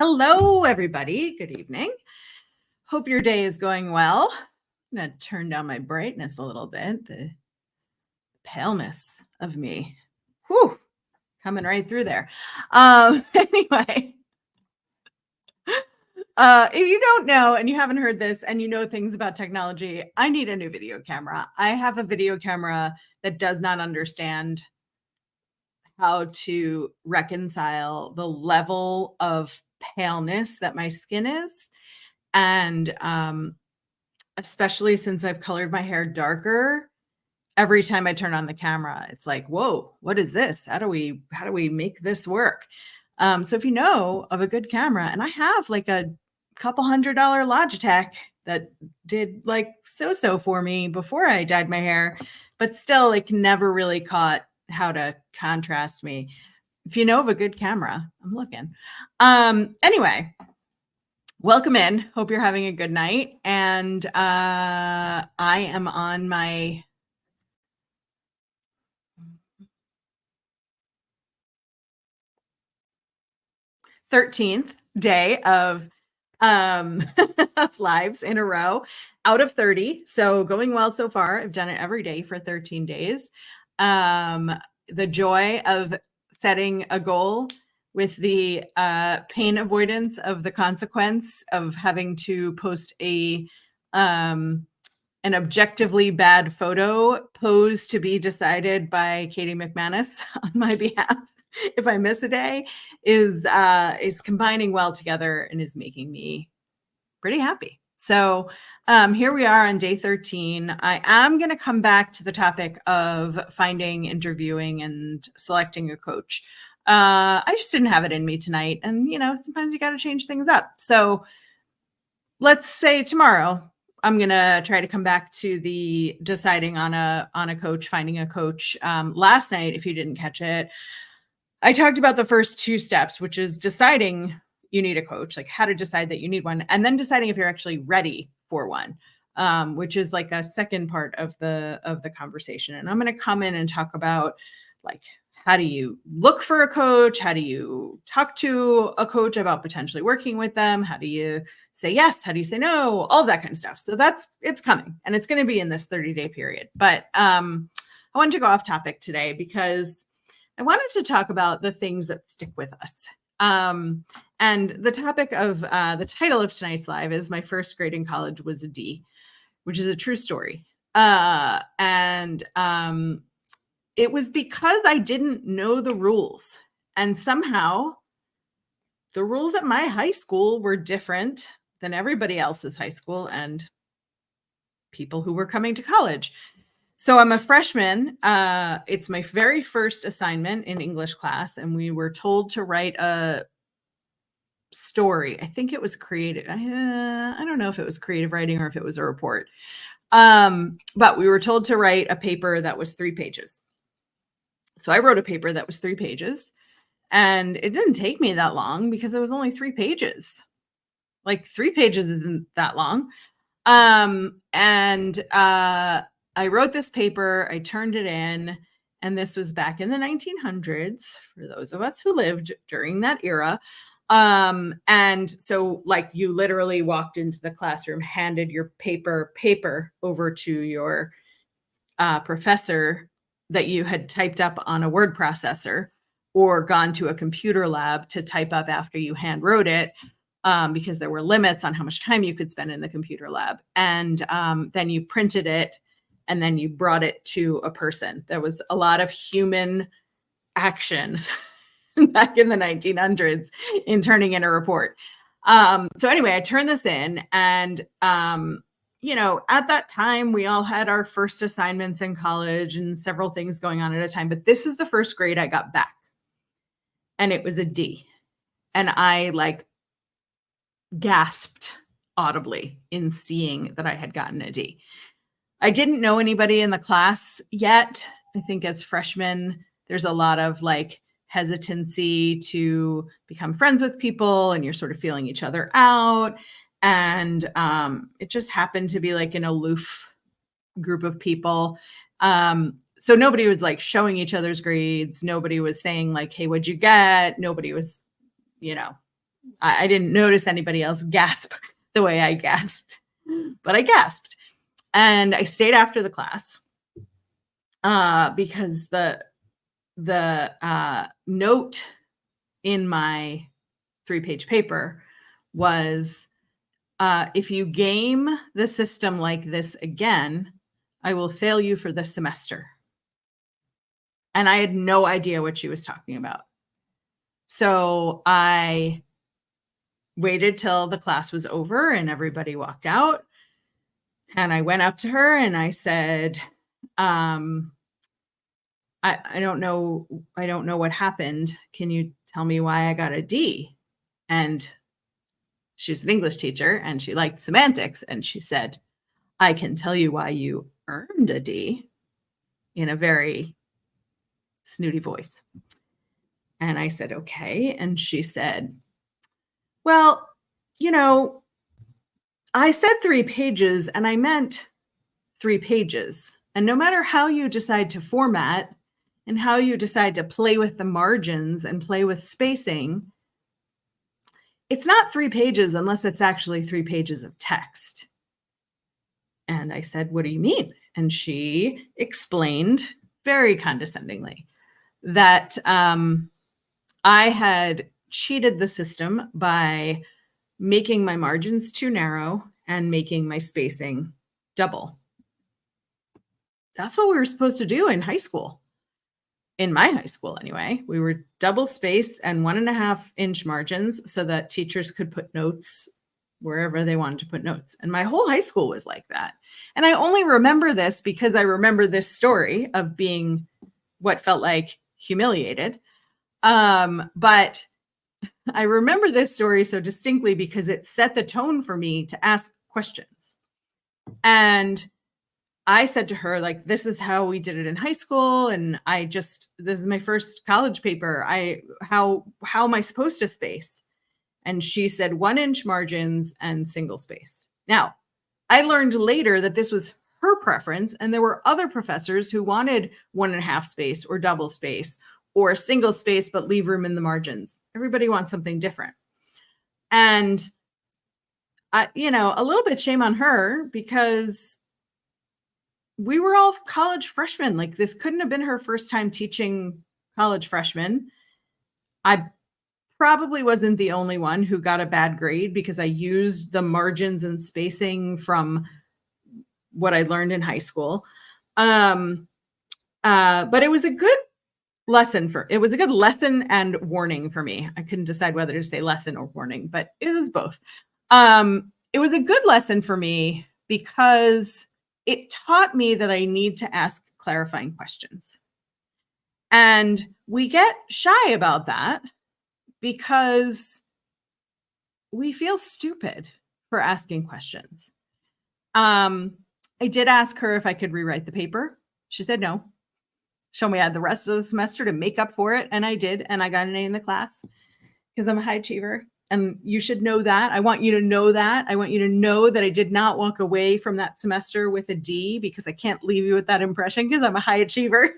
Hello, everybody. Good evening. Hope your day is going well. I'm going to turn down my brightness a little bit. The paleness of me. Whew, coming right through there. Anyway, if you don't know and you haven't heard this and you know things about technology, I need a new video camera. I have a video camera that does not understand how to reconcile the level of paleness that my skin is. And especially since I've colored my hair darker, every time I turn on the camera, it's like, whoa, what is this? How do we make this work? So if you know of a good camera, and I have like a couple $100 Logitech that did like so for me before I dyed my hair, but still like never really caught how to contrast me. If you know of a good camera, I'm looking. Anyway, welcome in. Hope you're having a good night. And I am on my th13th day of of lives in a row out of 30. So going well so far. I've done it every day for 13 days. The joy of setting a goal with the pain avoidance of the consequence of having to post an objectively bad photo posed to be decided by Katie McManus on my behalf if I miss a day is combining well together and is making me pretty happy. So here we are on day 13. I am going to come back to the topic of finding, interviewing, and selecting a coach. I just didn't have it in me tonight. And, sometimes you got to change things up. So let's say tomorrow, I'm going to try to come back to the deciding on a coach, finding a coach. Last night, if you didn't catch it, I talked about the first two steps, which is deciding you need a coach, like how to decide that you need one, and then deciding if you're actually ready for one, which is like a second part of the conversation. And I'm going to come in and talk about like, how do you look for a coach? How do you talk to a coach about potentially working with them? How do you say yes? How do you say no? All of that kind of stuff. So it's coming, and it's going to be in this 30-day period. But I wanted to go off topic today because I wanted to talk about the things that stick with us. And the topic of the title of tonight's live is my first grade in college was a D, which is a true story. And it was because I didn't know the rules. And somehow the rules at my high school were different than everybody else's high school and people who were coming to college. So I'm a freshman. It's my very first assignment in English class, and we were told to write a story. I think it was creative. I don't know if it was creative writing or if it was a report. But we were told to write a paper that was 3 pages. So I wrote a paper that was 3 pages, and it didn't take me that long because it was only 3 pages. Like 3 pages isn't that long. I wrote this paper, I turned it in, and this was back in the 1900s for those of us who lived during that era. And so like you literally walked into the classroom, handed your paper over to your professor that you had typed up on a word processor or gone to a computer lab to type up after you hand wrote it. Because there were limits on how much time you could spend in the computer lab. And then you printed it and then you brought it to a person. There was a lot of human action back in the 1900s in turning in a report. So anyway, I turned this in and, at that time we all had our first assignments in college and several things going on at a time, but this was the first grade I got back and it was a D. And I gasped audibly in seeing that I had gotten a D. I didn't know anybody in the class yet. I think as freshmen, there's a lot of hesitancy to become friends with people and you're sort of feeling each other out. And it just happened to be an aloof group of people. So nobody was showing each other's grades. Nobody was saying hey, what'd you get? Nobody was, I didn't notice anybody else gasp the way I gasped, but I gasped. And I stayed after the class because the note in my 3-page paper was, if you game the system like this again, I will fail you for the semester. And I had no idea what she was talking about. So I waited till the class was over and everybody walked out. And I went up to her and I said, I don't know. I don't know what happened. Can you tell me why I got a D? And she was an English teacher and she liked semantics. And she said, I can tell you why you earned a D, in a very snooty voice. And I said, okay. And she said, well, I said 3 pages and I meant 3 pages. And no matter how you decide to format and how you decide to play with the margins and play with spacing, it's not 3 pages unless it's actually 3 pages of text. And I said, what do you mean? And she explained very condescendingly that I had cheated the system by making my margins too narrow and making my spacing double. That's what we were supposed to do in high school. In my high school, anyway, we were double spaced and 1.5-inch margins so that teachers could put notes wherever they wanted to put notes. And my whole high school was like that. And I only remember this because I remember this story of being what felt like humiliated. But I remember this story so distinctly because it set the tone for me to ask questions. And I said to her, like, this is how we did it in high school. And this is my first college paper. How am I supposed to space? And she said 1-inch margins and single space. Now, I learned later that this was her preference. And there were other professors who wanted 1.5 space or double space or single space, but leave room in the margins. Everybody wants something different. And, a little bit shame on her because we were all college freshmen. Like, this couldn't have been her first time teaching college freshmen. I probably wasn't the only one who got a bad grade because I used the margins and spacing from what I learned in high school. But it was a good lesson and warning for me. I couldn't decide whether to say lesson or warning, but it was both. It was a good lesson for me because it taught me that I need to ask clarifying questions. And we get shy about that because we feel stupid for asking questions. I did ask her if I could rewrite the paper. She said no. She me I had the rest of the semester to make up for it. And I did. And I got an A in the class because I'm a high achiever. And you should know that. I want you to know that. I want you to know that I did not walk away from that semester with a D because I can't leave you with that impression because I'm a high achiever.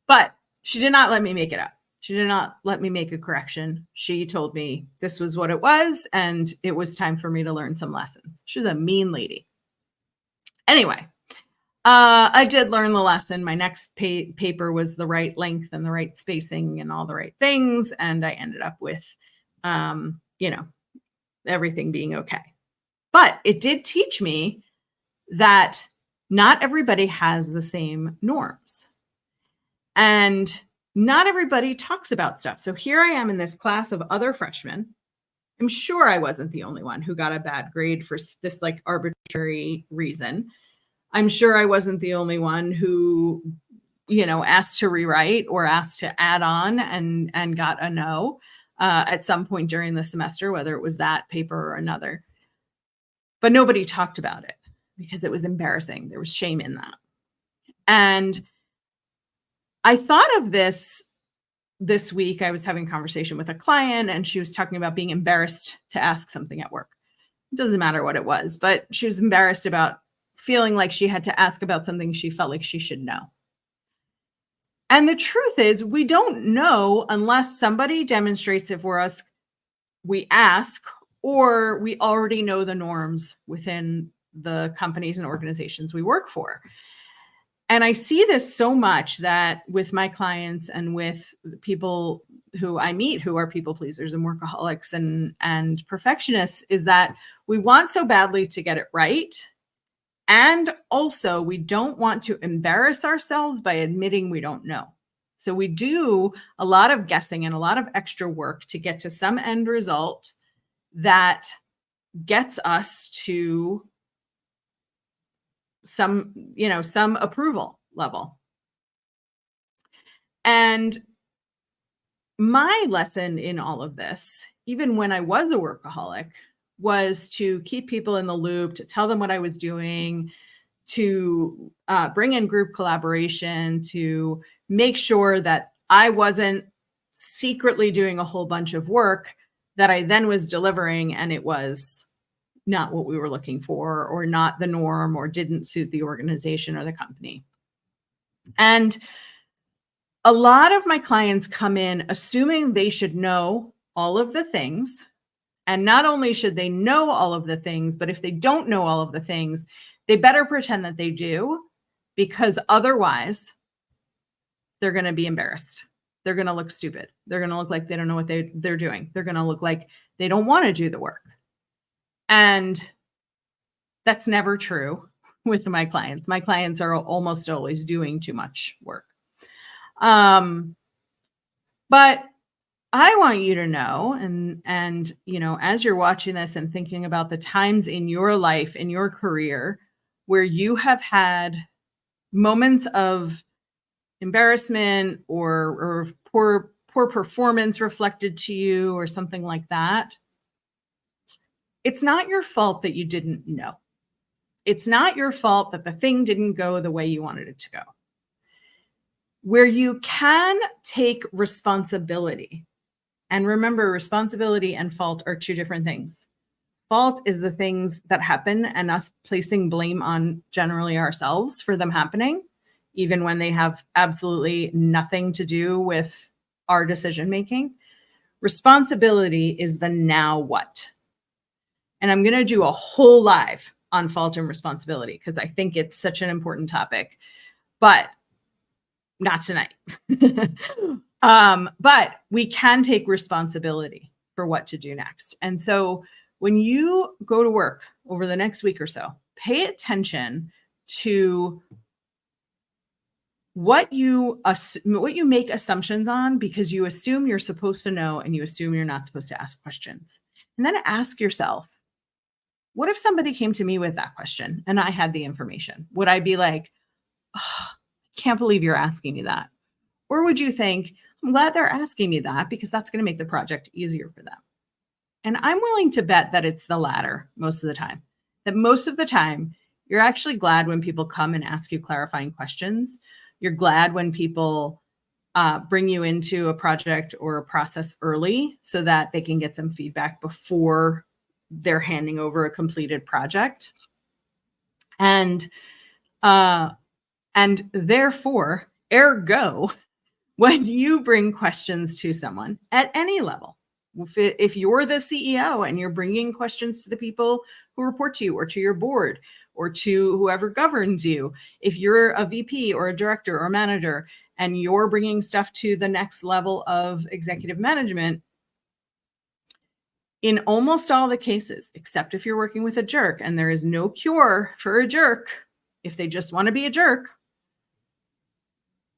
But she did not let me make it up. She did not let me make a correction. She told me this was what it was, and it was time for me to learn some lessons. She was a mean lady. Anyway, I did learn the lesson. My next paper was the right length and the right spacing and all the right things, and I ended up with, everything being okay. But it did teach me that not everybody has the same norms. And not everybody talks about stuff. So here I am in this class of other freshmen. I'm sure I wasn't the only one who got a bad grade for this like arbitrary reason. I'm sure I wasn't the only one who, asked to rewrite or asked to add on and got a no at some point during the semester, whether it was that paper or another. But nobody talked about it because it was embarrassing. There was shame in that. And I thought of this week. I was having a conversation with a client and she was talking about being embarrassed to ask something at work. It doesn't matter what it was, but she was embarrassed about feeling like she had to ask about something she felt like she should know. And the truth is, we don't know unless somebody demonstrates it for us we ask, or we already know the norms within the companies and organizations we work for. And I see this so much that with my clients and with people who I meet who are people pleasers and workaholics and perfectionists, is that we want so badly to get it right. And also, we don't want to embarrass ourselves by admitting we don't know. So we do a lot of guessing and a lot of extra work to get to some end result that gets us to some approval level. And my lesson in all of this, even when I was a workaholic, was to keep people in the loop, to tell them what I was doing, to bring in group collaboration, to make sure that I wasn't secretly doing a whole bunch of work that I then was delivering and it was not what we were looking for, or not the norm, or didn't suit the organization or the company. And a lot of my clients come in assuming they should know all of the things. And not only should they know all of the things, but if they don't know all of the things, they better pretend that they do, because otherwise they're going to be embarrassed. They're going to look stupid. They're going to look like they don't know what they're doing. They're going to look like they don't want to do the work. And that's never true with my clients. My clients are almost always doing too much work. But I want you to know, and as you're watching this and thinking about the times in your life, in your career, where you have had moments of embarrassment or poor performance reflected to you or something like that, it's not your fault that you didn't know. It's not your fault that the thing didn't go the way you wanted it to go. Where you can take responsibility, and remember, responsibility and fault are two different things. Fault is the things that happen and us placing blame on generally ourselves for them happening, even when they have absolutely nothing to do with our decision making. Responsibility is the now what. And I'm going to do a whole live on fault and responsibility because I think it's such an important topic, but not tonight. But we can take responsibility for what to do next. And so when you go to work over the next week or so, pay attention to what you make assumptions on, because you assume you're supposed to know and you assume you're not supposed to ask questions. And then ask yourself, what if somebody came to me with that question and I had the information? Would I be like, oh, I can't believe you're asking me that? Or would you think, I'm glad they're asking me that because that's going to make the project easier for them? And I'm willing to bet that it's the latter most of the time. That most of the time, you're actually glad when people come and ask you clarifying questions. You're glad when people bring you into a project or a process early so that they can get some feedback before they're handing over a completed project. And therefore, ergo, when you bring questions to someone at any level, if you're the CEO and you're bringing questions to the people who report to you or to your board or to whoever governs you, if you're a VP or a director or manager and you're bringing stuff to the next level of executive management, in almost all the cases, except if you're working with a jerk, and there is no cure for a jerk if they just want to be a jerk,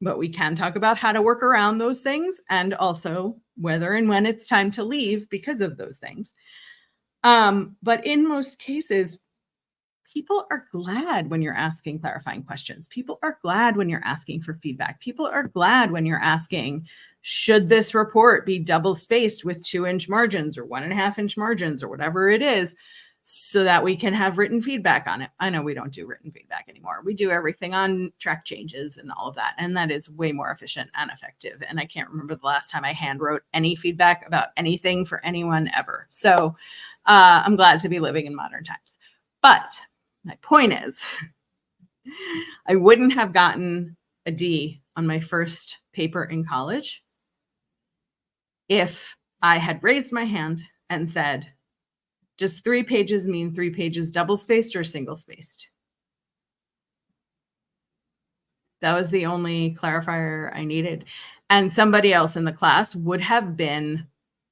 but we can talk about how to work around those things and also whether and when it's time to leave because of those things. But in most cases, people are glad when you're asking clarifying questions. People are glad when you're asking for feedback. People are glad when you're asking, should this report be double spaced with 2-inch margins or 1.5-inch margins or whatever it is, so that we can have written feedback on it. I know we don't do written feedback anymore. We do everything on track changes and all of that. And that is way more efficient and effective. And I can't remember the last time I hand wrote any feedback about anything for anyone ever. So I'm glad to be living in modern times. But my point is, I wouldn't have gotten a D on my first paper in college if I had raised my hand and said, does 3 pages mean 3 pages double spaced or single spaced? That was the only clarifier I needed. And somebody else in the class would have been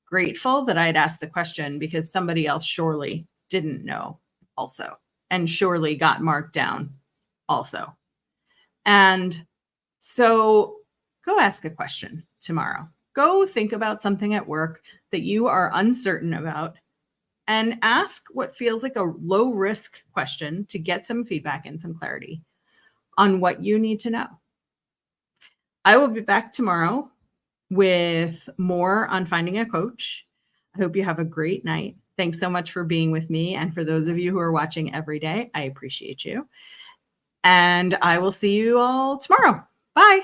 grateful that I'd asked the question, because somebody else surely didn't know also, and surely got marked down also. And so go ask a question tomorrow. Go think about something at work that you are uncertain about, and ask what feels like a low risk question to get some feedback and some clarity on what you need to know. I will be back tomorrow with more on finding a coach. I hope you have a great night. Thanks so much for being with me. And for those of you who are watching every day, I appreciate you. And I will see you all tomorrow. Bye.